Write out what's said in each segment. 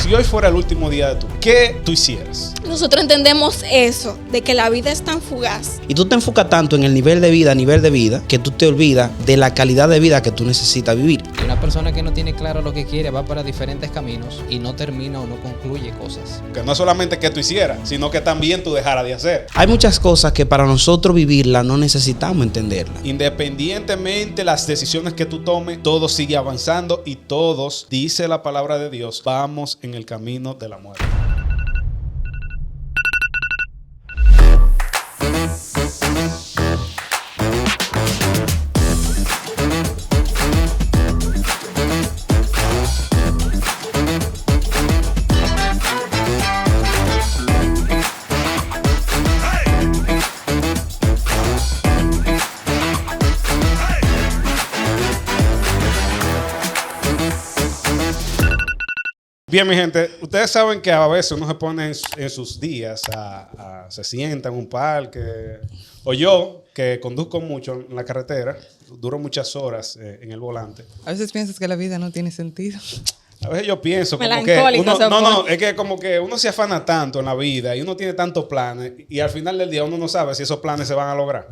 Si hoy fuera el último día de tu vida, ¿qué tú hicieras? Nosotros entendemos eso, de que la vida es tan fugaz. Y tú te enfocas tanto en el nivel de vida, que tú te olvidas de la calidad de vida que tú necesitas vivir. Una persona que no tiene claro lo que quiere va para diferentes caminos y no termina o no concluye cosas. Que no solamente que tú hicieras, sino que también tú dejaras de hacer. Hay muchas cosas que para nosotros vivirlas no necesitamos entenderlas. Independientemente de las decisiones que tú tomes, todo sigue avanzando y todos, dice la palabra de Dios, vamos en el camino de la muerte. Bien, mi gente, ustedes saben que a veces uno se pone en sus días, se sienta en un parque, o yo, que conduzco mucho en la carretera, duro muchas horas en el volante. A veces piensas que la vida no tiene sentido. A veces yo pienso como que es que como que uno se afana tanto en la vida y uno tiene tantos planes y al final del día uno no sabe si esos planes se van a lograr.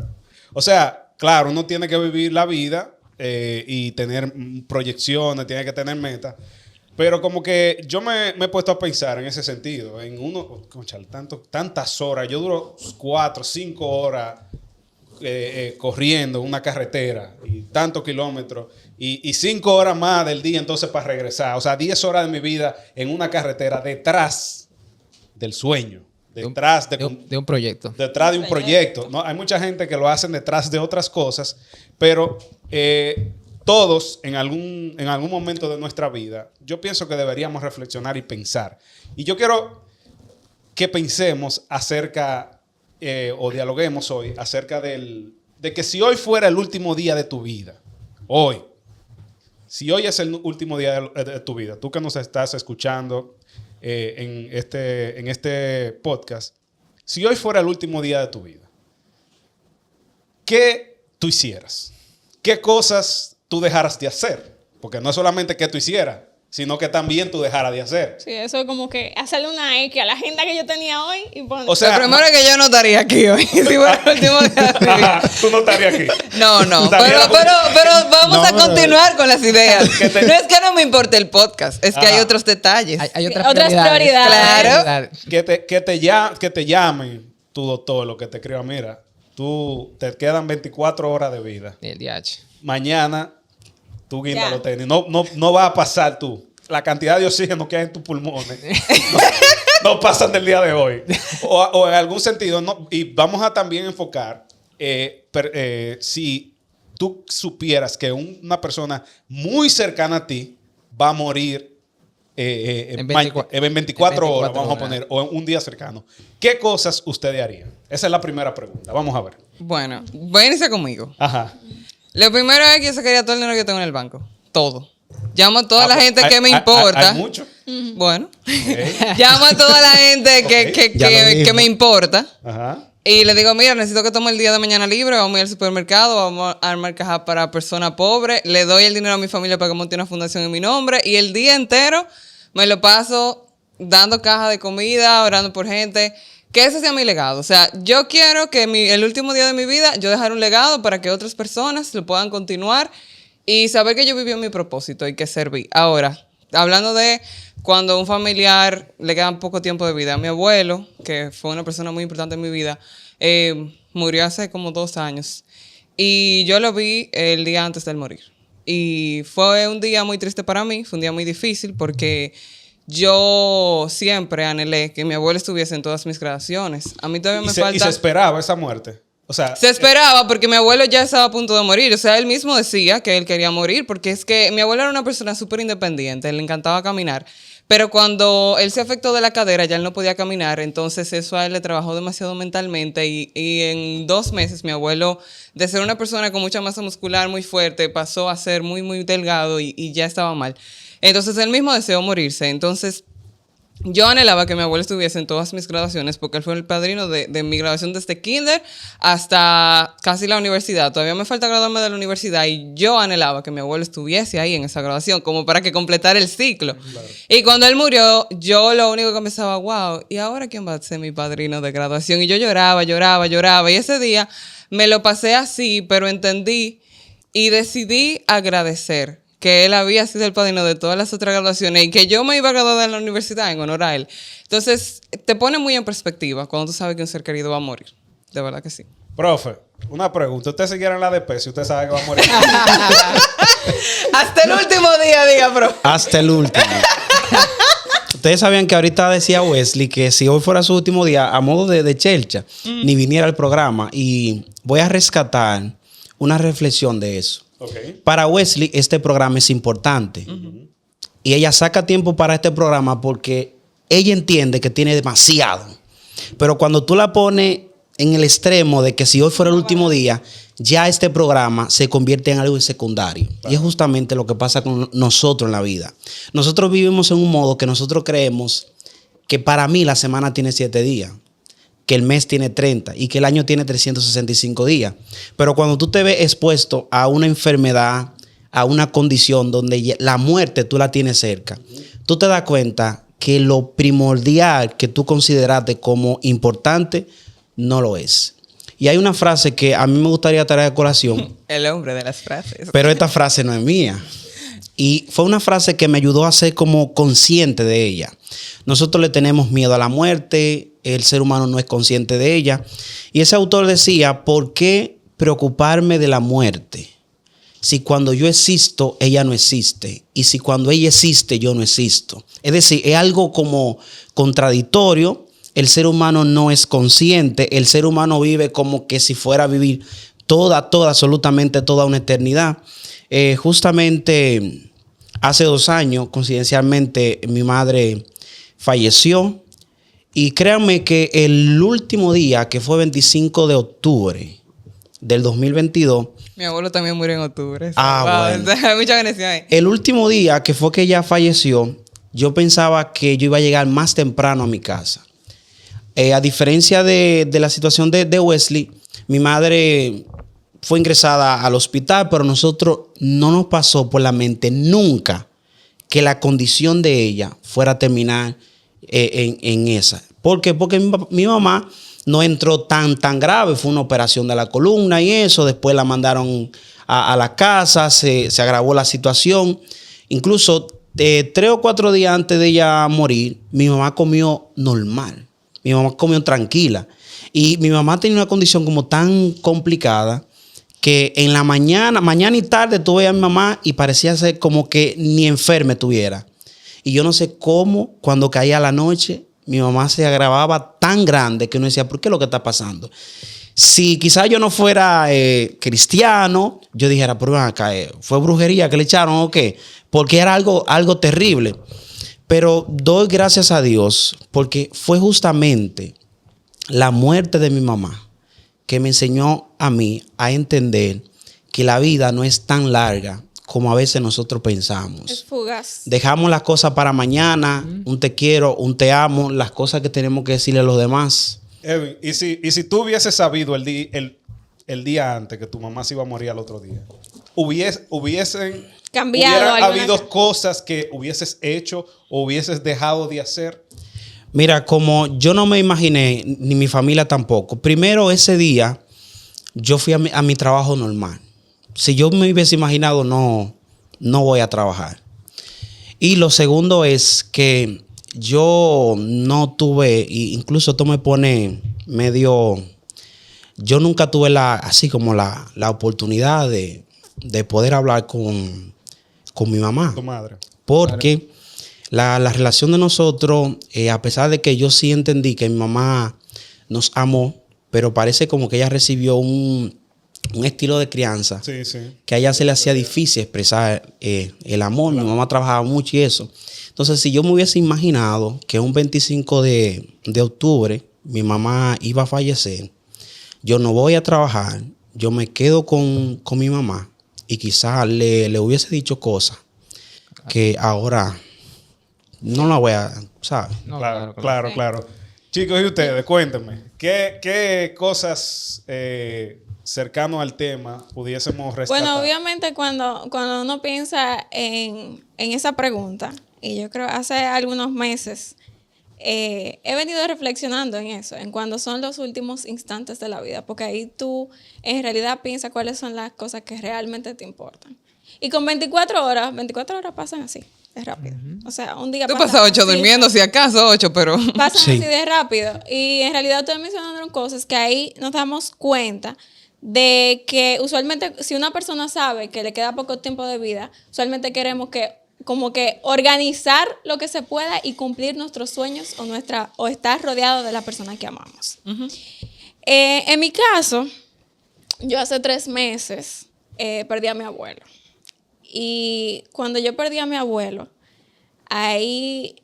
O sea, claro, uno tiene que vivir la vida y tener proyecciones, tiene que tener metas. Pero como que yo me he puesto a pensar en ese sentido. En uno, conchale, tantas horas. Yo duro 4, 5 horas corriendo una carretera y tantos kilómetros. Y 5 horas más del día entonces para regresar. O sea, 10 horas de mi vida en una carretera detrás del sueño. Detrás de un proyecto. Detrás de un proyecto. ¿No? Hay mucha gente que lo hacen detrás de otras cosas. Pero... todos en algún momento de nuestra vida, yo pienso que deberíamos reflexionar y pensar. Y yo quiero que pensemos acerca, o dialoguemos hoy, acerca de que si hoy fuera el último día de tu vida, si hoy es el último día de tu vida, tú que nos estás escuchando en este podcast, si hoy fuera el último día de tu vida, ¿qué tú hicieras? ¿Qué cosas tú dejaras de hacer? Porque no es solamente que tú hicieras, sino que también tú dejaras de hacer. Sí, eso es como que hacerle una X a la agenda que yo tenía hoy y poner... O sea, lo primero es que yo no estaría aquí hoy. Si fuera el último día de mi vida. Tú no estarías aquí. No. Pero vamos a continuar con las ideas. No es que no me importe el podcast, es que hay otros detalles. Hay otras prioridades. Claro. Que te llamen tu doctor, lo que te escriba, mira, tú te quedan 24 horas de vida. El DH. Mañana tú guindas los tenis. No va a pasar tú. La cantidad de oxígeno que hay en tus pulmones no pasan del día de hoy. O en algún sentido. No, y vamos a también enfocar si tú supieras que una persona muy cercana a ti va a morir en 24 horas, vamos a poner, o en un día cercano. ¿Qué cosas ustedes harían? Esa es la primera pregunta. Vamos a ver. Bueno, voy a iniciar conmigo. Ajá. Lo primero es que yo sacaría todo el dinero que tengo en el banco. Todo. Llamo a toda la gente que me importa. ¿Hay mucho? Bueno. Llamo a toda la gente que me importa. Ajá. Y le digo, mira, necesito que tome el día de mañana libre. Vamos a ir al supermercado. Vamos a armar cajas para personas pobres. Le doy el dinero a mi familia para que monte una fundación en mi nombre. Y el día entero me lo paso dando cajas de comida, orando por gente. Que ese sea mi legado. O sea, yo quiero que el último día de mi vida yo dejar un legado para que otras personas lo puedan continuar y saber que yo viví mi propósito y que serví. Ahora, hablando de cuando a un familiar le queda poco tiempo de vida. Mi abuelo, que fue una persona muy importante en mi vida, murió hace como 2 años. Y yo lo vi el día antes de él morir. Y fue un día muy triste para mí. Fue un día muy difícil porque... yo siempre anhelé que mi abuelo estuviese en todas mis graduaciones. A mí todavía me falta... ¿Y se esperaba esa muerte? O sea... Se esperaba porque mi abuelo ya estaba a punto de morir. O sea, él mismo decía que él quería morir porque es que mi abuelo era una persona súper independiente. Le encantaba caminar. Pero cuando él se afectó de la cadera, ya él no podía caminar. Entonces eso a él le trabajó demasiado mentalmente. Y en 2 meses mi abuelo, de ser una persona con mucha masa muscular muy fuerte, pasó a ser muy, muy delgado y ya estaba mal. Entonces él mismo deseó morirse. Entonces Yo anhelaba que mi abuelo estuviese en todas mis graduaciones porque él fue el padrino de mi graduación desde kinder hasta casi la universidad. Todavía me falta graduarme de la universidad y yo anhelaba que mi abuelo estuviese ahí en esa graduación como para que completara el ciclo. Claro. Y cuando él murió, yo lo único que pensaba, wow, ¿y ahora quién va a ser mi padrino de graduación? Y yo lloraba. Y ese día me lo pasé así, pero entendí y decidí agradecer que él había sido el padrino de todas las otras graduaciones y que yo me iba a graduar en la universidad en honor a él. Entonces, te pone muy en perspectiva cuando tú sabes que un ser querido va a morir. De verdad que sí. Profe, una pregunta. ¿Usted siguiera en la DP si usted sabe que va a morir? Hasta el último día, diga, profe. Hasta el último. Ustedes sabían que ahorita decía Wesley que si hoy fuera su último día, a modo de chelcha, ni viniera al programa. Y voy a rescatar una reflexión de eso. Okay. Para Wesley, este programa es importante. Y ella saca tiempo para este programa porque ella entiende que tiene demasiado. Pero cuando tú la pones en el extremo de que si hoy fuera el último día, ya este programa se convierte en algo secundario. Claro. Y es justamente lo que pasa con nosotros en la vida. Nosotros vivimos en un modo que nosotros creemos que para mí la semana tiene 7 días. Que el mes tiene 30 y que el año tiene 365 días. Pero cuando tú te ves expuesto a una enfermedad, a una condición donde la muerte tú la tienes cerca, tú te das cuenta que lo primordial que tú consideraste como importante no lo es. Y hay una frase que a mí me gustaría traer a colación. El hombre de las frases. Pero esta frase no es mía. Y fue una frase que me ayudó a ser como consciente de ella. Nosotros le tenemos miedo a la muerte, el ser humano no es consciente de ella. Y ese autor decía, ¿por qué preocuparme de la muerte? Si cuando yo existo, ella no existe. Y si cuando ella existe, yo no existo. Es decir, es algo como contradictorio. El ser humano no es consciente. El ser humano vive como que si fuera a vivir absolutamente toda una eternidad. Justamente hace 2 años, coincidencialmente, mi madre falleció. Y créanme que el último día, que fue 25 de octubre del 2022. Mi abuelo también murió en octubre. Bueno. Hay mucha conexión ahí. El último día que fue que ella falleció, yo pensaba que yo iba a llegar más temprano a mi casa. A diferencia de la situación de Wesley, mi madre fue ingresada al hospital, pero nosotros no nos pasó por la mente nunca que la condición de ella fuera a terminar en esa. ¿Por qué? Porque mi mamá no entró tan grave. Fue una operación de la columna y eso. Después la mandaron a la casa. Se agravó la situación. Incluso 3 o 4 días antes de ella morir, mi mamá comió normal. Mi mamá comió tranquila. Y mi mamá tenía una condición como tan complicada que en la mañana y tarde tú veías a mi mamá y parecía ser como que ni enferma estuviera. Y yo no sé cómo, cuando caía la noche, mi mamá se agravaba tan grande que uno decía, ¿por qué es lo que está pasando? Si quizás yo no fuera cristiano, yo dijera, pero ven acá, ¿fue brujería que le echaron o qué? Porque era algo terrible. Pero doy gracias a Dios porque fue justamente la muerte de mi mamá que me enseñó a mí a entender que la vida no es tan larga como a veces nosotros pensamos. Es fugaz. Dejamos las cosas para mañana, un te quiero, un te amo, las cosas que tenemos que decirle a los demás. Edwin, ¿y si tú hubieses sabido el día antes que tu mamá se iba a morir al otro día, hubiesen cambiado, hubiera habido cosas que hubieses hecho o hubieses dejado de hacer? Mira, como yo no me imaginé, ni mi familia tampoco. Primero, ese día, yo fui a mi trabajo normal. Si yo me hubiese imaginado, no voy a trabajar. Y lo segundo es que yo no tuve, incluso esto me pone medio, yo nunca tuve así como la oportunidad de poder hablar con mi mamá. Tu madre. Porque la relación de nosotros, a pesar de que yo sí entendí que mi mamá nos amó, pero parece como que ella recibió un estilo de crianza que a ella se le hacía difícil expresar el amor. Mi mamá trabajaba mucho y eso. Entonces, si yo me hubiese imaginado que un 25 de octubre mi mamá iba a fallecer, yo no voy a trabajar, yo me quedo con mi mamá y quizás le hubiese dicho cosas que ahora no la voy a... ¿sabes? No, Claro. Chicos, y ustedes, cuéntenme, ¿qué cosas cercanas al tema pudiésemos rescatar? Bueno, obviamente cuando uno piensa en esa pregunta, y yo creo hace algunos meses, he venido reflexionando en eso, en cuándo son los últimos instantes de la vida, porque ahí tú en realidad piensas cuáles son las cosas que realmente te importan. Y con 24 horas pasan así, de rápido. O sea, un día Tú pasas 8 así, durmiendo, si acaso 8, pero... pasan Sí. así de rápido. Y en realidad ustedes mencionaron cosas que ahí nos damos cuenta de que usualmente si una persona sabe que le queda poco tiempo de vida, usualmente queremos como que organizar lo que se pueda y cumplir nuestros sueños o estar rodeado de la persona que amamos. En mi caso, yo hace 3 meses perdí a mi abuelo. Y cuando yo perdí a mi abuelo, ahí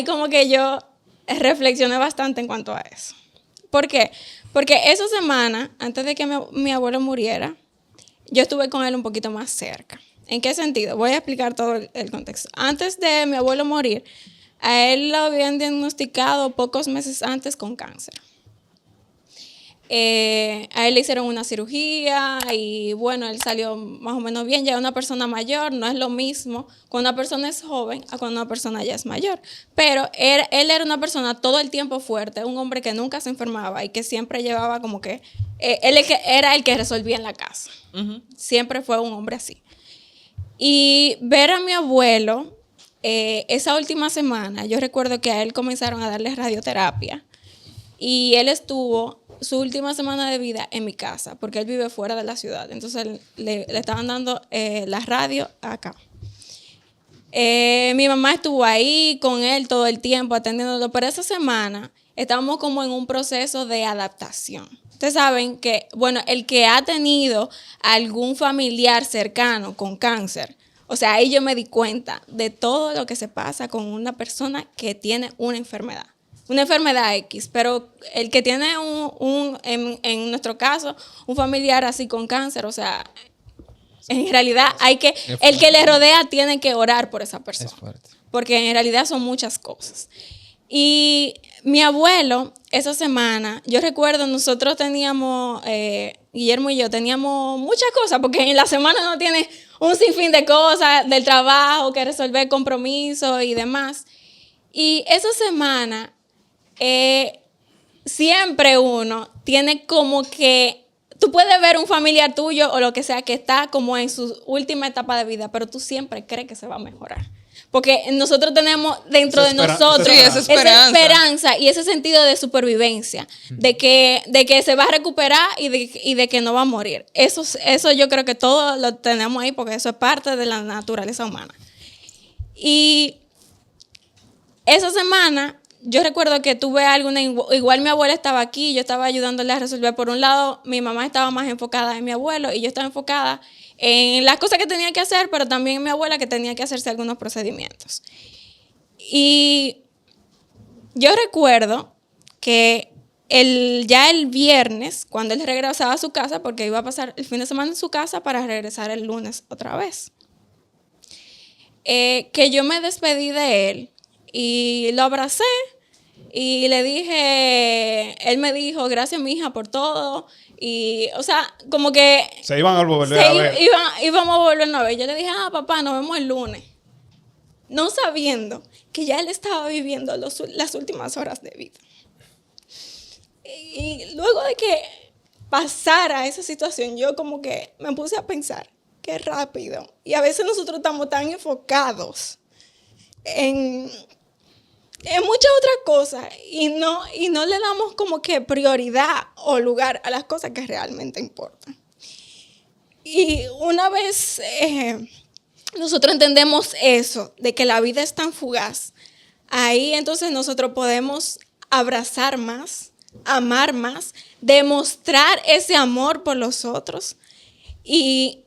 como que yo reflexioné bastante en cuanto a eso. ¿Por qué? Porque esa semana, antes de que mi abuelo muriera, yo estuve con él un poquito más cerca. ¿En qué sentido? Voy a explicar todo el contexto. Antes de mi abuelo morir, a él lo habían diagnosticado pocos meses antes con cáncer. A él le hicieron una cirugía y bueno, él salió más o menos bien. Ya una persona mayor no es lo mismo cuando una persona es joven a cuando una persona ya es mayor. Pero él era una persona todo el tiempo fuerte, un hombre que nunca se enfermaba y que siempre llevaba como que... él era el que resolvía en la casa. Siempre fue un hombre así. Y ver a mi abuelo, esa última semana, yo recuerdo que a él comenzaron a darle radioterapia y él estuvo su última semana de vida en mi casa, porque él vive fuera de la ciudad. Entonces le estaban dando la radio acá. Mi mamá estuvo ahí con él todo el tiempo atendiéndolo, pero esa semana estábamos como en un proceso de adaptación. Ustedes saben que, bueno, el que ha tenido algún familiar cercano con cáncer, o sea, ahí yo me di cuenta de todo lo que se pasa con una persona que tiene una enfermedad X, pero el que tiene en nuestro caso, un familiar así con cáncer, o sea, en realidad el que le rodea tiene que orar por esa persona. Es fuerte. Porque en realidad son muchas cosas. Y mi abuelo, esa semana, yo recuerdo, nosotros teníamos, Guillermo y yo, teníamos muchas cosas, porque en la semana uno tiene un sinfín de cosas, del trabajo, que resolver compromisos y demás. Y esa semana, siempre uno tiene como que, tú puedes ver un familiar tuyo o lo que sea que está como en su última etapa de vida, pero tú siempre crees que se va a mejorar. Porque nosotros tenemos dentro de nosotros esa esperanza y ese sentido de supervivencia, de que se va a recuperar y de que no va a morir. Eso yo creo que todos lo tenemos ahí porque eso es parte de la naturaleza humana. Y esa semana yo recuerdo que tuve igual mi abuela estaba aquí, yo estaba ayudándole a resolver. Por un lado, mi mamá estaba más enfocada en mi abuelo y yo estaba enfocada en las cosas que tenía que hacer, pero también en mi abuela que tenía que hacerse algunos procedimientos. Y yo recuerdo que ya el viernes, cuando él regresaba a su casa, porque iba a pasar el fin de semana en su casa para regresar el lunes otra vez, que yo me despedí de él y lo abracé y le dije, él me dijo, gracias mi hija por todo. Y, o sea, como que... Se iban a volver a ver. Íbamos a volver a ver. Yo le dije, papá, nos vemos el lunes. No sabiendo que ya él estaba viviendo las últimas horas de vida. Y luego de que pasara esa situación, yo como que me puse a pensar, qué rápido. Y a veces nosotros estamos tan enfocados en muchas otras cosas y no le damos como que prioridad o lugar a las cosas que realmente importan. Y una vez nosotros entendemos eso, de que la vida es tan fugaz, ahí entonces nosotros podemos abrazar más, amar más, demostrar ese amor por los otros y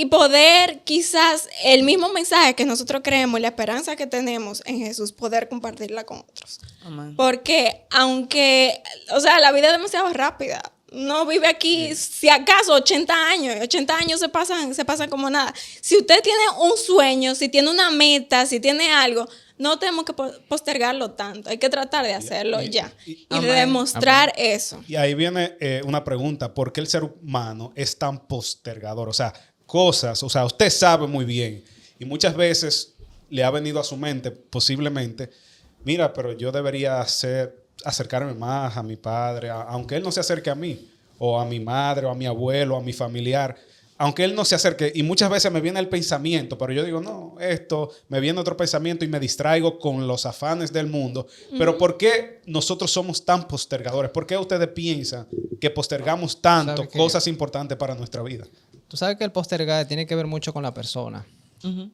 poder quizás el mismo mensaje que nosotros creemos y la esperanza que tenemos en Jesús, poder compartirla con otros. Amén. Porque aunque, o sea, la vida es demasiado rápida. No vive aquí, si acaso, 80 años. 80 años se pasan como nada. Si usted tiene un sueño, si tiene una meta, si tiene algo, no tenemos que postergarlo tanto. Hay que tratar de hacerlo ya. Y de Amén. demostrar eso. Y ahí viene una pregunta. ¿Por qué el ser humano es tan postergador? O sea, cosas, o sea, usted sabe muy bien. Y muchas veces le ha venido a su mente, posiblemente, mira, pero yo debería acercarme más a mi padre, aunque él no se acerque a mí, o a mi madre, o a mi abuelo, o a mi familiar. Aunque él no se acerque, y muchas veces me viene el pensamiento, pero yo digo, no, me viene otro pensamiento y me distraigo con los afanes del mundo. Pero ¿por qué nosotros somos tan postergadores? ¿Por qué ustedes piensan que postergamos tanto cosas importantes para nuestra vida? Tú sabes que el postergar tiene que ver mucho con la persona. Ujú.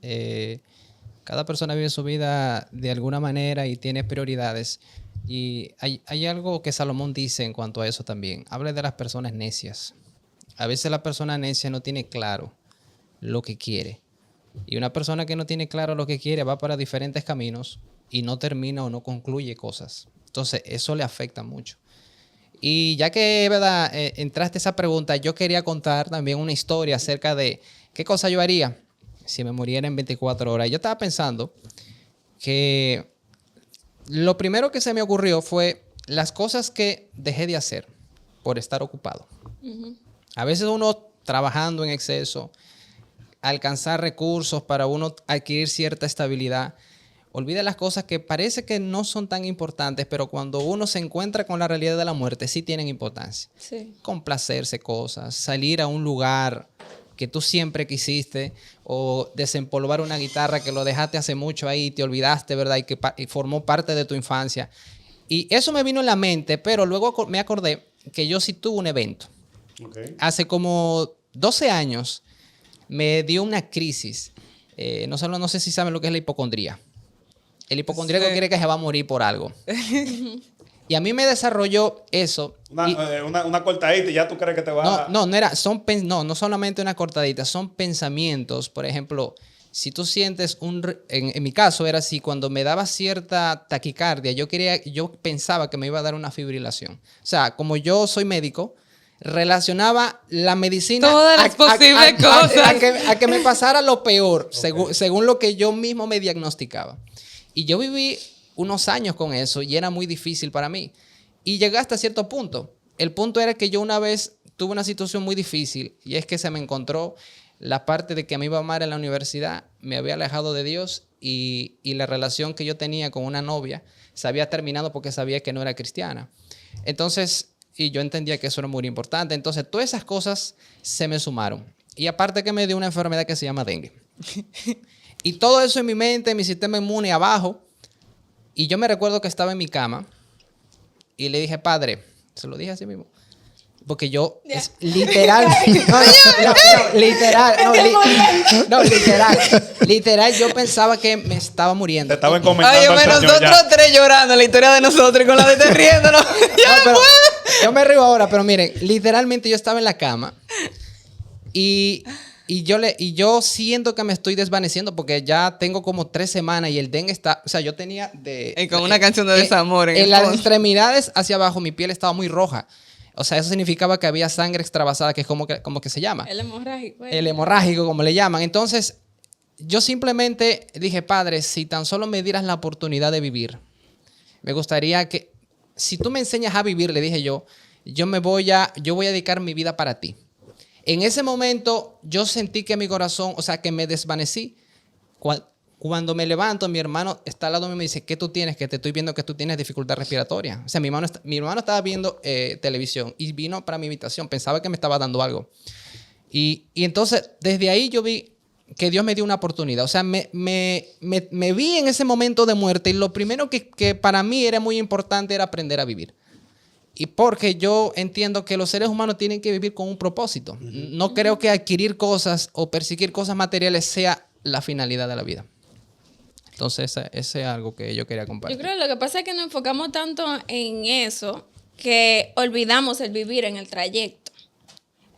Cada persona vive su vida de alguna manera y tiene prioridades. Y hay algo que Salomón dice en cuanto a eso también. Habla de las personas necias. A veces la persona necia no tiene claro lo que quiere. Y una persona que no tiene claro lo que quiere va para diferentes caminos y no termina o no concluye cosas. Entonces, eso le afecta mucho. Y ya que, ¿verdad?, entraste a esa pregunta, yo quería contar también una historia acerca de qué cosa yo haría si me muriera en 24 horas. Yo estaba pensando que lo primero que se me ocurrió fue las cosas que dejé de hacer por estar ocupado. A veces uno trabajando en exceso, alcanzar recursos para uno adquirir cierta estabilidad, olvida las cosas que parece que no son tan importantes, pero cuando uno se encuentra con la realidad de la muerte, sí tienen importancia. Sí. Complacerse cosas, salir a un lugar que tú siempre quisiste, o desempolvar una guitarra que lo dejaste hace mucho ahí y te olvidaste, ¿verdad? Y formó parte de tu infancia. Y eso me vino en la mente, pero luego me acordé que yo sí tuve un evento. Okay. Hace como 12 años me dio una crisis. No sé si saben lo que es la hipocondría. El hipocondríaco quiere que se va a morir por algo. Y a mí me desarrolló eso. Una cortadita y ya tú crees que te va a... No solamente una cortadita, son pensamientos. Por ejemplo, si tú sientes en mi caso era así, cuando me daba cierta taquicardia, yo pensaba que me iba a dar una fibrilación. O sea, como yo soy médico, relacionaba la medicina todas las posibles cosas a que me pasara lo peor, según lo que yo mismo me diagnosticaba. Y yo viví unos años con eso y era muy difícil para mí. Y llegué hasta cierto punto. El punto era que yo una vez tuve una situación muy difícil y es que se me encontró la parte de que me iba mal en la universidad, me había alejado de Dios y la relación que yo tenía con una novia se había terminado porque sabía que no era cristiana. Entonces, y yo entendía que eso era muy importante. Entonces, todas esas cosas se me sumaron. Y aparte que me dio una enfermedad que se llama dengue. Y todo eso en mi mente, mi sistema inmune abajo. Y yo me recuerdo que estaba en mi cama y le dije, Padre, se lo dije así mismo. Porque yo, es literal, literal, yo pensaba que me estaba muriendo. Te estaban comentando. Ay, nosotros tres llorando, la historia de nosotros y con la de te riéndonos. Yo me río ahora, pero miren, literalmente yo estaba en la cama y yo siento que me estoy desvaneciendo porque ya tengo como 3 semanas y el dengue está, o sea, yo tenía y con una canción de desamor en las extremidades hacia abajo mi piel estaba muy roja. O sea, eso significaba que había sangre extravasada, que es como que se llama. El hemorrágico. El hemorrágico, como le llaman. Entonces, yo simplemente dije, Padre, si tan solo me dieras la oportunidad de vivir, me gustaría que, si tú me enseñas a vivir, le dije yo voy a dedicar mi vida para ti. En ese momento, yo sentí que mi corazón, o sea, que me desvanecí. Cuando me levanto, mi hermano está al lado mío y me dice, ¿qué tú tienes? Que te estoy viendo que tú tienes dificultad respiratoria. O sea, mi hermano estaba viendo televisión y vino para mi habitación. Pensaba que me estaba dando algo. Y entonces, desde ahí yo vi que Dios me dio una oportunidad. O sea, me vi en ese momento de muerte y lo primero que para mí era muy importante era aprender a vivir. Y porque yo entiendo que los seres humanos tienen que vivir con un propósito. No creo que adquirir cosas o perseguir cosas materiales sea la finalidad de la vida. Entonces, ese es algo que yo quería compartir. Yo creo que lo que pasa es que nos enfocamos tanto en eso que olvidamos el vivir en el trayecto.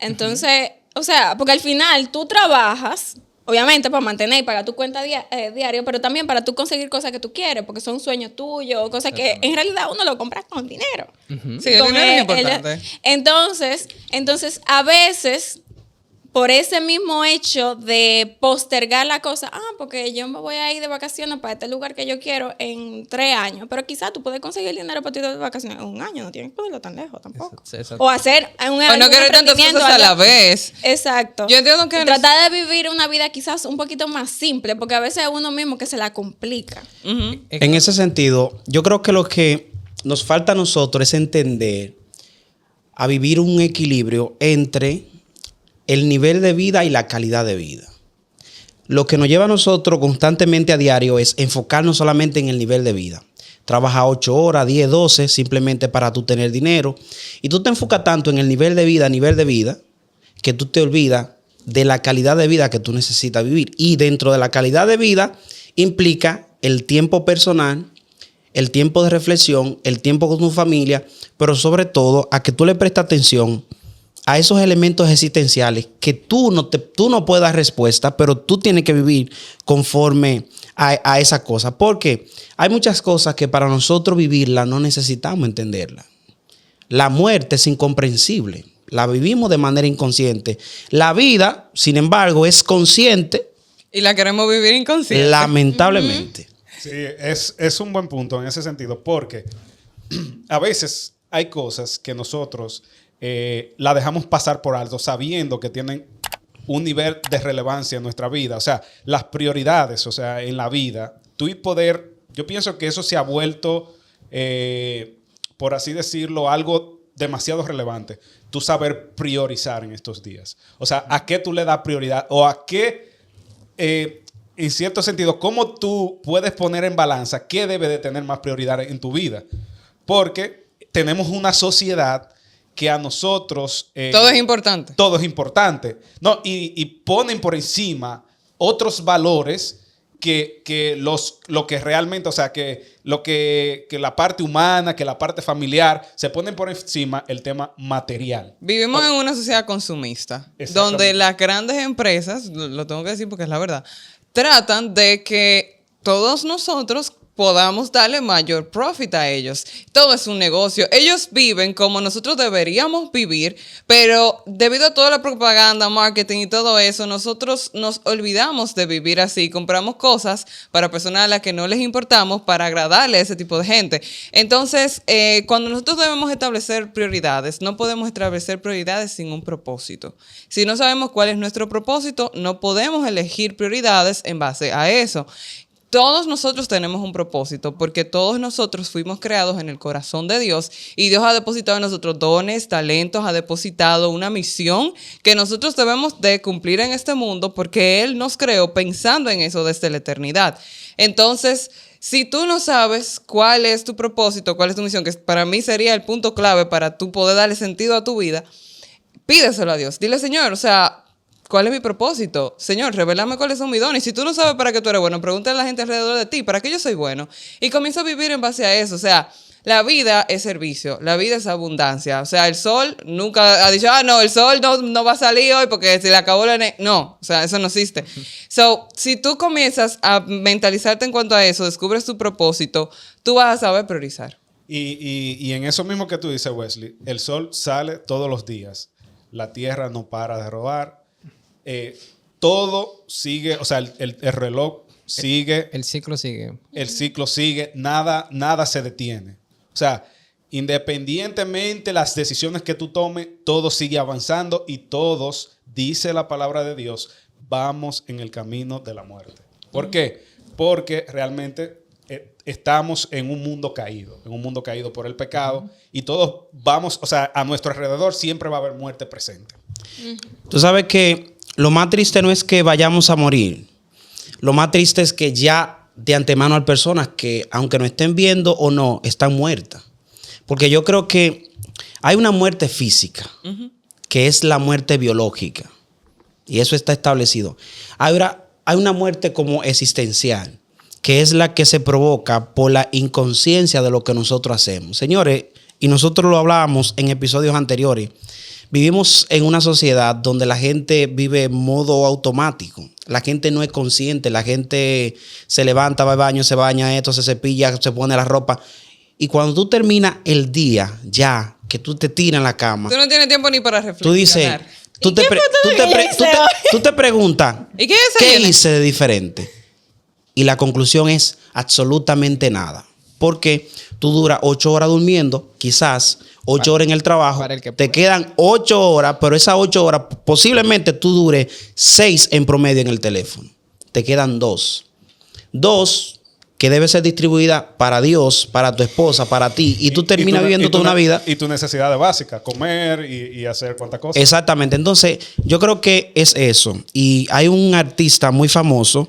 Entonces, o sea, porque al final tú trabajas, obviamente para mantener y pagar tu cuenta diaria, pero también para tú conseguir cosas que tú quieres, porque son sueños tuyos, cosas que en realidad uno lo compra con dinero. Sí, el dinero es importante. Entonces, a veces, por ese mismo hecho de postergar la cosa, porque yo me voy a ir de vacaciones para este lugar que yo quiero en 3 años, pero quizás tú puedes conseguir dinero para ti de vacaciones en 1 año, no tienes que ponerlo tan lejos tampoco. O hacer o no querer tantas cosas a la vez. Exacto. Yo entiendo que tratar de vivir una vida quizás un poquito más simple, porque a veces es uno mismo que se la complica. En ese sentido, yo creo que lo que nos falta a nosotros es entender a vivir un equilibrio entre el nivel de vida y la calidad de vida. Lo que nos lleva a nosotros constantemente a diario es enfocarnos solamente en el nivel de vida. Trabaja 8 horas, 10, 12, simplemente para tú tener dinero. Y tú te enfocas tanto en el nivel de vida, que tú te olvidas de la calidad de vida que tú necesitas vivir. Y dentro de la calidad de vida implica el tiempo personal, el tiempo de reflexión, el tiempo con tu familia, pero sobre todo a que tú le prestes atención a esos elementos existenciales que tú no puedes dar respuesta, pero tú tienes que vivir conforme a esa cosa. Porque hay muchas cosas que para nosotros vivirlas no necesitamos entenderlas. La muerte es incomprensible. La vivimos de manera inconsciente. La vida, sin embargo, es consciente. Y la queremos vivir inconsciente. Lamentablemente. Sí, es un buen punto en ese sentido, porque a veces hay cosas que nosotros la dejamos pasar por alto sabiendo que tienen un nivel de relevancia en nuestra vida. O sea, las prioridades, o sea, en la vida, tú y poder, yo pienso que eso se ha vuelto, por así decirlo, algo demasiado relevante. Tú saber priorizar en estos días. O sea, ¿a qué tú le das prioridad? O a qué, en cierto sentido, cómo tú puedes poner en balanza qué debe de tener más prioridad en tu vida. Porque tenemos una sociedad que a nosotros... todo es importante. Todo es importante. No, y ponen por encima otros valores que lo que realmente, o sea, que la parte humana, que la parte familiar, se ponen por encima el tema material. Vivimos en una sociedad consumista, donde las grandes empresas, lo tengo que decir porque es la verdad, tratan de que todos nosotros podamos darle mayor profit a ellos. Todo es un negocio. Ellos viven como nosotros deberíamos vivir, pero debido a toda la propaganda, marketing y todo eso, nosotros nos olvidamos de vivir así. Compramos cosas para personas a las que no les importamos para agradarle a ese tipo de gente. Entonces, cuando nosotros debemos establecer prioridades, no podemos establecer prioridades sin un propósito. Si no sabemos cuál es nuestro propósito, no podemos elegir prioridades en base a eso. Todos nosotros tenemos un propósito porque todos nosotros fuimos creados en el corazón de Dios y Dios ha depositado en nosotros dones, talentos, ha depositado una misión que nosotros debemos de cumplir en este mundo porque Él nos creó pensando en eso desde la eternidad. Entonces, si tú no sabes cuál es tu propósito, cuál es tu misión, que para mí sería el punto clave para tú poder darle sentido a tu vida, pídeselo a Dios. Dile, Señor, o sea, ¿cuál es mi propósito? Señor, revélame cuáles son mis dones. Y si tú no sabes para qué tú eres bueno, pregúntale a la gente alrededor de ti, ¿para qué yo soy bueno? Y comienza a vivir en base a eso. O sea, la vida es servicio, la vida es abundancia. O sea, el sol nunca ha dicho, no, el sol no va a salir hoy porque se le acabó la energía. No, o sea, eso no existe. So, si tú comienzas a mentalizarte en cuanto a eso, descubres tu propósito, tú vas a saber priorizar. Y en eso mismo que tú dices, Wesley, el sol sale todos los días. La tierra no para de rodar. Todo sigue, o sea, el reloj sigue. El ciclo sigue. El ciclo sigue, nada se detiene. O sea, independientemente de las decisiones que tú tomes, todo sigue avanzando y todos, dice la palabra de Dios, vamos en el camino de la muerte. ¿Por qué? Porque realmente estamos en un mundo caído por el pecado y todos vamos, o sea, a nuestro alrededor siempre va a haber muerte presente. Tú sabes que lo más triste no es que vayamos a morir. Lo más triste es que ya de antemano hay personas que, aunque no estén viendo o no, están muertas. Porque yo creo que hay una muerte física, que es la muerte biológica. Y eso está establecido. Ahora, hay una muerte como existencial, que es la que se provoca por la inconsciencia de lo que nosotros hacemos. Señores, y nosotros lo hablábamos en episodios anteriores, vivimos en una sociedad donde la gente vive en modo automático. La gente no es consciente. La gente se levanta, va al baño, se baña esto, se cepilla, se pone la ropa. Y cuando tú terminas el día, ya que tú te tiras en la cama, tú no tienes tiempo ni para reflexionar. Tú dices, tú te preguntas, ¿Y qué hice de diferente? Y la conclusión es absolutamente nada. Porque tú duras 8 horas durmiendo, quizás 8 horas en el trabajo, te quedan 8 horas, pero esas 8 horas posiblemente tú dures 6 en promedio en el teléfono. Te quedan 2. 2 que debe ser distribuida para Dios, para tu esposa, para ti, y tú terminas viviendo toda una vida. Y tu necesidad básica, comer y hacer cuantas cosas. Exactamente. Entonces, yo creo que es eso. Y hay un artista muy famoso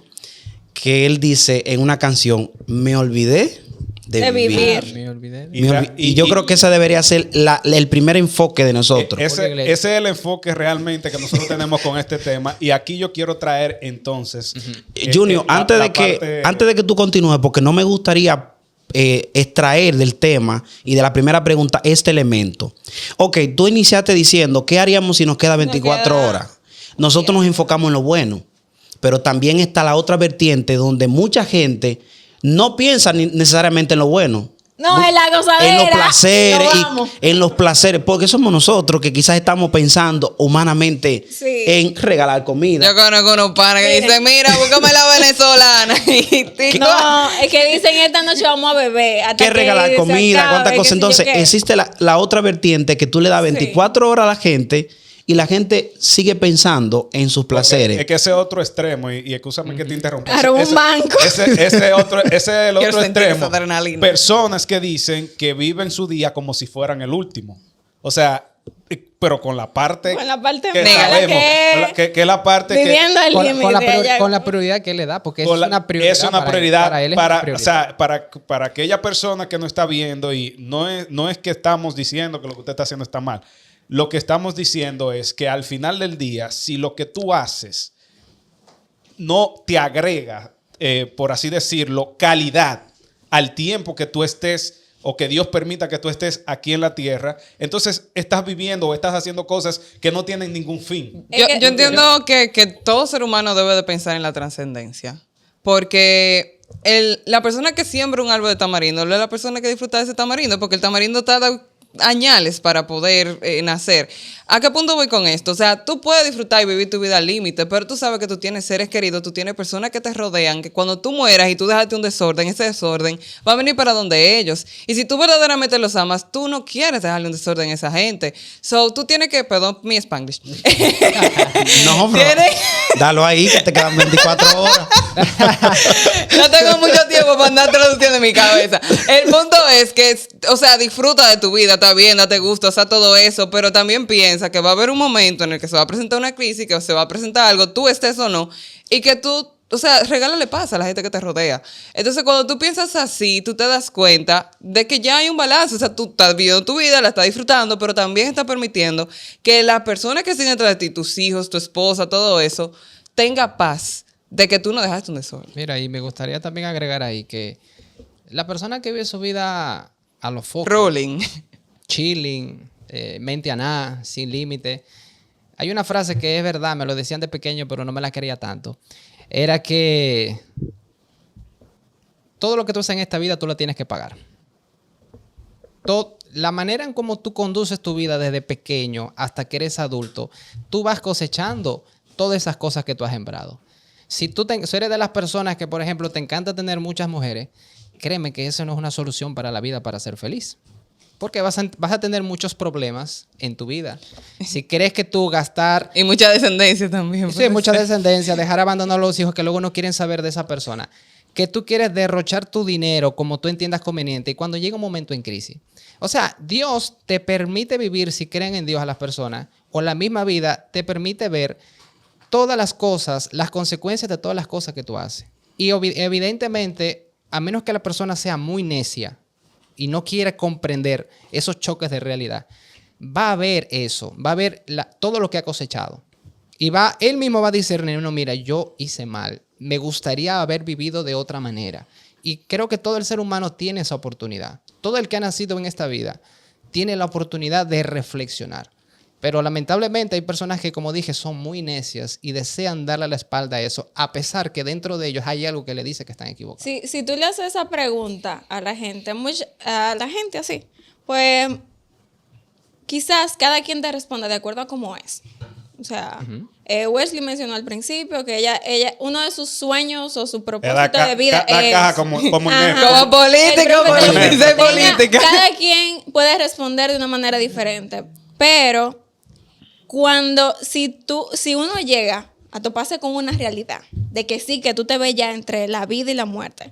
que él dice en una canción, me olvidé de vivir. Me olvidé. Y yo creo que ese debería ser el primer enfoque de nosotros. Ese es el enfoque realmente que nosotros tenemos con este tema. Y aquí yo quiero traer entonces... Junior, antes de que tú continúes, porque no me gustaría extraer del tema y de la primera pregunta este elemento. Ok, tú iniciaste diciendo, ¿qué haríamos si nos queda 24 horas? Nosotros nos enfocamos en lo bueno, pero también está la otra vertiente donde mucha gente no piensa necesariamente en lo bueno. No, en la gozadera. En los placeres. En los placeres. Porque somos nosotros que quizás estamos pensando humanamente en regalar comida. Yo conozco unos panas que dicen, mira, búscame la venezolana. No, es que dicen, esta noche vamos a beber. ¿Qué regalar comida? ¿Cuántas cosas? Entonces, existe la otra vertiente que tú le das 24 horas a la gente y la gente sigue pensando en sus placeres. Es que ese otro extremo, y excúsame que te interrumpa. Un banco. Ese es el otro extremo. Adrenalina. Personas que dicen que viven su día como si fueran el último. O sea, pero con la parte que sabemos, que es la parte viviendo el límite. Con la prioridad que él le da, porque es una prioridad. Es una prioridad para él. O sea, para aquella persona que no está viendo, y no es que estamos diciendo que lo que usted está haciendo está mal. Lo que estamos diciendo es que al final del día, si lo que tú haces no te agrega, por así decirlo, calidad al tiempo que tú estés o que Dios permita que tú estés aquí en la tierra, entonces estás viviendo o estás haciendo cosas que no tienen ningún fin. Yo entiendo que todo ser humano debe de pensar en la trascendencia. Porque la persona que siembra un árbol de tamarindo no es la persona que disfruta de ese tamarindo, porque el tamarindo tarda añales para poder nacer. ¿A qué punto voy con esto? O sea, tú puedes disfrutar y vivir tu vida al límite, pero tú sabes que tú tienes seres queridos, tú tienes personas que te rodean, que cuando tú mueras y tú dejaste un desorden, ese desorden va a venir para donde ellos. Y si tú verdaderamente los amas, tú no quieres dejarle un desorden a esa gente. So, tú tienes que, perdón, mi Spanglish. No, bro. Dalo ahí, que te quedan 24 horas. No tengo mucho tiempo para andar traduciendo en mi cabeza. El punto es que, o sea, disfruta de tu vida, está bien, date gusto, o sea, todo eso, pero también piensa que va a haber un momento en el que se va a presentar una crisis, que se va a presentar algo, tú estés o no, y que tú, o sea, regálale paz a la gente que te rodea. Entonces, cuando tú piensas así, tú te das cuenta de que ya hay un balance. O sea, tú estás viviendo tu vida, la estás disfrutando, pero también estás permitiendo que las personas que estén detrás de ti, tus hijos, tu esposa, todo eso, tenga paz de que tú no dejaste un desorden. Mira, y me gustaría también agregar ahí que la persona que vive su vida a los focos, Rolling. chilling, mente a nada, sin límite. Hay una frase que es verdad, me lo decían de pequeño, pero no me la quería tanto. Era que todo lo que tú haces en esta vida tú lo tienes que pagar. La manera en cómo tú conduces tu vida desde pequeño hasta que eres adulto, tú vas cosechando todas esas cosas que tú has sembrado. Si eres de las personas que, por ejemplo, te encanta tener muchas mujeres, créeme que eso no es una solución para la vida, para ser feliz. Porque vas a tener muchos problemas en tu vida. Si crees que tú gastar... Y mucha descendencia también. Sí, mucha descendencia. Dejar abandonar a los hijos que luego no quieren saber de esa persona. Que tú quieres derrochar tu dinero como tú entiendas conveniente y cuando llega un momento en crisis. O sea, Dios te permite vivir, si creen en Dios a las personas, o la misma vida te permite ver todas las cosas, las consecuencias de todas las cosas que tú haces. Y evidentemente, a menos que la persona sea muy necia, y no quiere comprender esos choques de realidad, va a ver eso, va a ver todo lo que ha cosechado. Y él mismo va a discernir, no, mira, yo hice mal, me gustaría haber vivido de otra manera. Y creo que todo el ser humano tiene esa oportunidad. Todo el que ha nacido en esta vida tiene la oportunidad de reflexionar. Pero lamentablemente hay personas que, como dije, son muy necias y desean darle la espalda a eso, a pesar que dentro de ellos hay algo que le dice que están equivocados. Si tú le haces esa pregunta a la gente así, pues quizás cada quien te responda de acuerdo a cómo es. O sea, Wesley mencionó al principio que ella, uno de sus sueños o su propósito de vida la es... caja como Como El político, propósito dice de- política. Cada quien puede responder de una manera diferente, pero si uno llega a toparse con una realidad de que sí, que tú te ves ya entre la vida y la muerte,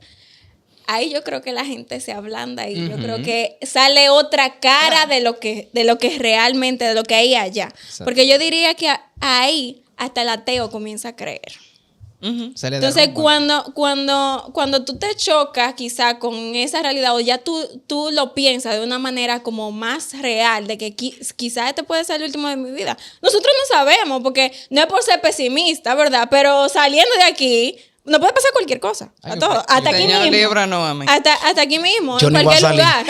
ahí yo creo que la gente se ablanda y yo creo que sale otra cara de lo que realmente, de lo que hay allá. Exacto. Porque yo diría que ahí hasta el ateo comienza a creer. Se le Entonces, derrumba. cuando tú te chocas quizá con esa realidad o ya tú lo piensas de una manera como más real, de que quizás este puede ser el último de mi vida. Nosotros no sabemos, porque no es por ser pesimista, ¿verdad? Pero saliendo de aquí, nos puede pasar cualquier cosa. Ay, A todo. Hasta aquí Señor, mismo. líbranos, amén. Hasta aquí mismo, Yo en ni voy a cualquier salir. lugar.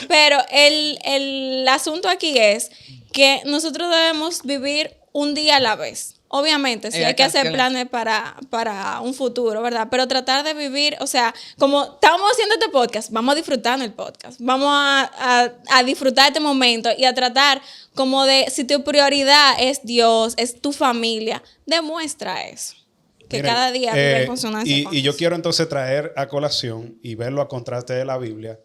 Pero el asunto aquí es que nosotros debemos vivir un día a la vez. Obviamente, sí hay que hacer planes para un futuro, ¿verdad? Pero tratar de vivir, o sea, como estamos haciendo este podcast, vamos a disfrutar el podcast. Vamos a disfrutar este momento y a tratar como de, si tu prioridad es Dios, es tu familia, demuestra eso. Que Miren, cada día vive en consonancia con y yo eso. quiero entonces traer a colación y verlo a contraste de la Biblia,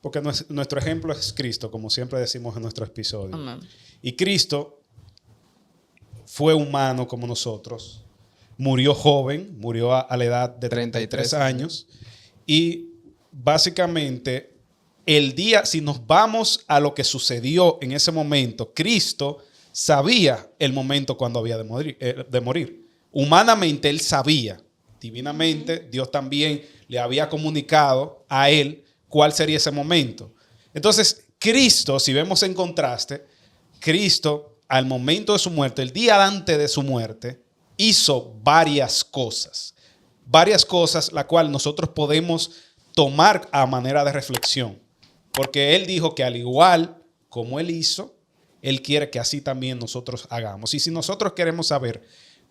porque nuestro ejemplo es Cristo, como siempre decimos en nuestro episodio. Amén. Y Cristo fue humano como nosotros, murió joven, murió a la edad de 33 años, y básicamente el día, si nos vamos a lo que sucedió en ese momento, Cristo sabía el momento cuando había de morir. Humanamente él sabía, divinamente Dios también le había comunicado a él cuál sería ese momento. Entonces, Cristo, si vemos en contraste, Cristo al momento de su muerte, el día antes de su muerte, hizo varias cosas, la cual nosotros podemos tomar a manera de reflexión, porque él dijo que al igual como él hizo, él quiere que así también nosotros hagamos. Y si nosotros queremos saber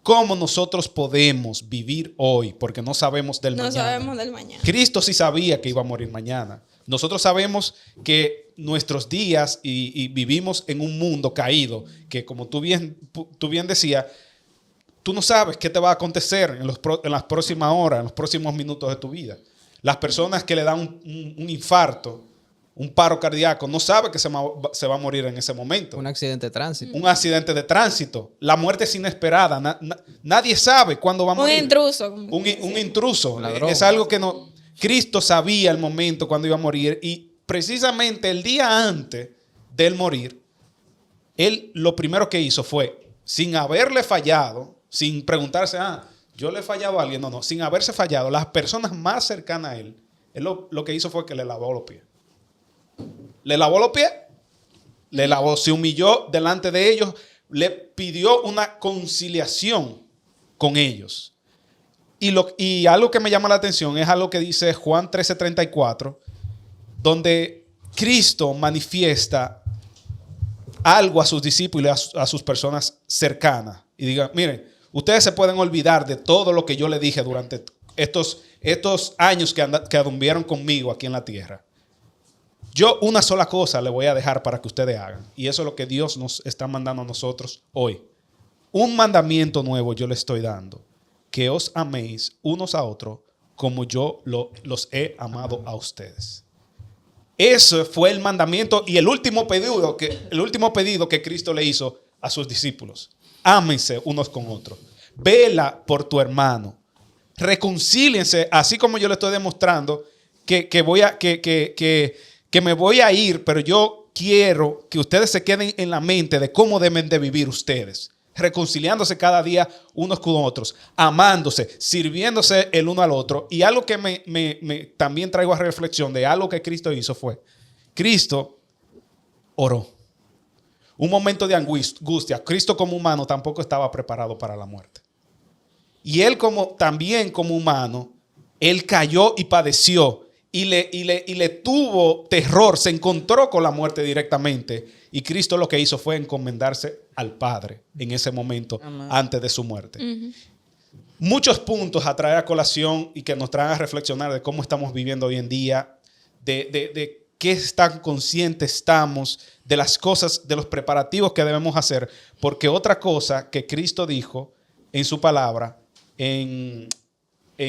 cómo nosotros podemos vivir hoy, porque no sabemos del mañana. No sabemos del mañana. Cristo sí sabía que iba a morir mañana. Nosotros sabemos que nuestros días y vivimos en un mundo caído, que como tú bien decías, tú no sabes qué te va a acontecer en las próximas horas, en los próximos minutos de tu vida. Las personas que le dan un infarto, un paro cardíaco, no saben que se va a morir en ese momento. Un accidente de tránsito. Un accidente de tránsito. La muerte es inesperada. Nadie sabe cuándo va a morir. Un intruso. Un intruso. Un ladrón. Es algo que no... Cristo sabía el momento cuando iba a morir, y precisamente el día antes de él morir, él lo primero que hizo fue, sin haberle fallado, sin preguntarse, yo le he fallado a alguien, no, sin haberse fallado, las personas más cercanas a él lo que hizo fue que le lavó los pies. Le lavó los pies, se humilló delante de ellos, le pidió una conciliación con ellos. Y algo que me llama la atención es algo que dice Juan 13:34, donde Cristo manifiesta algo a sus discípulos y a sus personas cercanas. Y diga, miren, ustedes se pueden olvidar de todo lo que yo les dije durante estos años que anduvieron conmigo aquí en la tierra. Yo una sola cosa le voy a dejar para que ustedes hagan. Y eso es lo que Dios nos está mandando a nosotros hoy. Un mandamiento nuevo yo les estoy dando: que os améis unos a otros como yo los he amado a ustedes. Ese fue el mandamiento y el último pedido que Cristo le hizo a sus discípulos. Ámense unos con otros. Vela por tu hermano. Reconcíliense, así como yo le estoy demostrando que me voy a ir, pero yo quiero que ustedes se queden en la mente de cómo deben de vivir ustedes. Reconciliándose cada día unos con otros, amándose, sirviéndose el uno al otro. Y algo que también traigo a reflexión de algo que Cristo hizo fue, Cristo oró. Un momento de angustia. Cristo como humano tampoco estaba preparado para la muerte. Y él también como humano, él cayó y padeció. Y le tuvo terror, se encontró con la muerte directamente. Y Cristo lo que hizo fue encomendarse al Padre en ese momento, antes de su muerte. Muchos puntos a traer a colación y que nos traen a reflexionar de cómo estamos viviendo hoy en día, de qué tan conscientes estamos de las cosas, de los preparativos que debemos hacer. Porque otra cosa que Cristo dijo en su palabra, en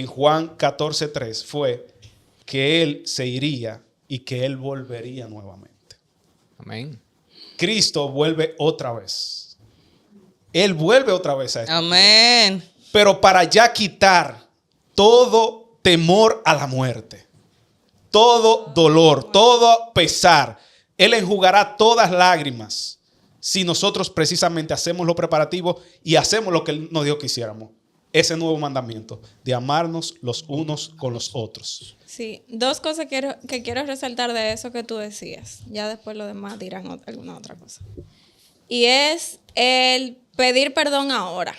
Juan 14:3, fue que Él se iría y que Él volvería nuevamente. Amén. Cristo vuelve otra vez. Él vuelve otra vez a esto. Amén. Pero para ya quitar todo temor a la muerte, todo dolor, todo pesar, Él enjugará todas lágrimas si nosotros precisamente hacemos los preparativos y hacemos lo que Él nos dijo que hiciéramos. Ese nuevo mandamiento de amarnos los unos con los otros. Sí, dos cosas que quiero resaltar de eso que tú decías. Ya después los demás dirán alguna otra cosa. Y es el pedir perdón ahora.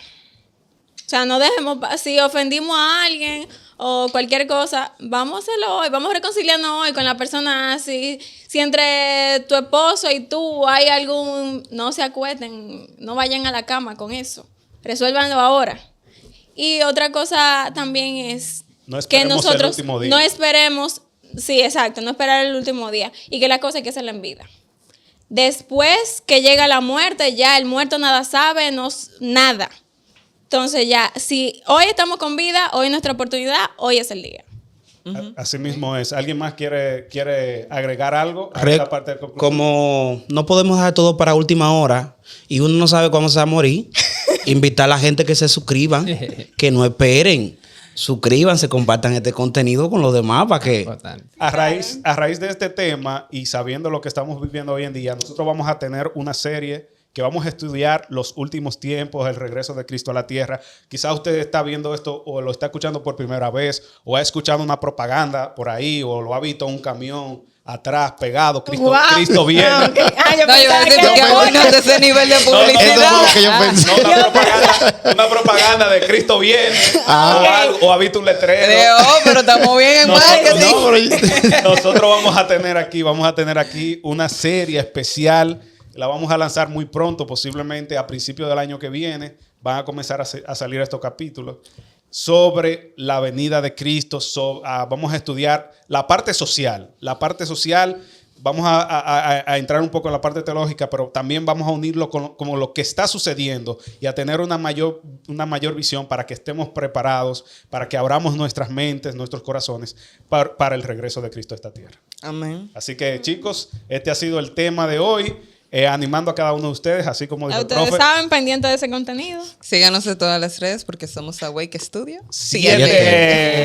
O sea, no dejemos, si ofendimos a alguien o cualquier cosa, vamos a hacerlo hoy, vamos a reconciliarnos hoy con la persona. Si entre tu esposo y tú hay algún, no se acuesten, no vayan a la cama con eso. Resuélvanlo ahora. Y otra cosa también es que nosotros no esperemos, sí, exacto, no esperar el último día. Y que la cosa hay que hacerla en vida. Después que llega la muerte, ya el muerto nada sabe, nada. Entonces ya, si hoy estamos con vida, hoy es nuestra oportunidad, hoy es el día. Así mismo es. ¿Alguien más quiere agregar algo a esta parte de conclusión? Como no podemos dejar todo para última hora y uno no sabe cuándo se va a morir, invitar a la gente que se suscriban, que no esperen. Suscríbanse, compartan este contenido con los demás para que... A raíz de este tema y sabiendo lo que estamos viviendo hoy en día, nosotros vamos a tener una serie que vamos a estudiar los últimos tiempos, el regreso de Cristo a la tierra. Quizás usted está viendo esto o lo está escuchando por primera vez o ha escuchado una propaganda por ahí o lo ha visto en un camión atrás pegado, Cristo viene. Okay. Yo pensé que hoy no es ese nivel de publicidad. Una propaganda de Cristo viene o ha visto un letrero. Pero estamos bien en marketing. Nosotros vamos a tener aquí una serie especial. La vamos a lanzar muy pronto, posiblemente a principios del año que viene. Van a comenzar a salir estos capítulos sobre la venida de Cristo. Vamos a estudiar la parte social. Vamos a entrar un poco en la parte teológica, pero también vamos a unirlo con lo que está sucediendo y a tener una mayor visión para que estemos preparados, para que abramos nuestras mentes, nuestros corazones para el regreso de Cristo a esta tierra. Amén. Así que, chicos, este ha sido el tema de hoy. Animando a cada uno de ustedes, así como dijo el profe. Ustedes saben, pendientes de ese contenido. Síganos en todas las redes porque somos Awake Studio. 7.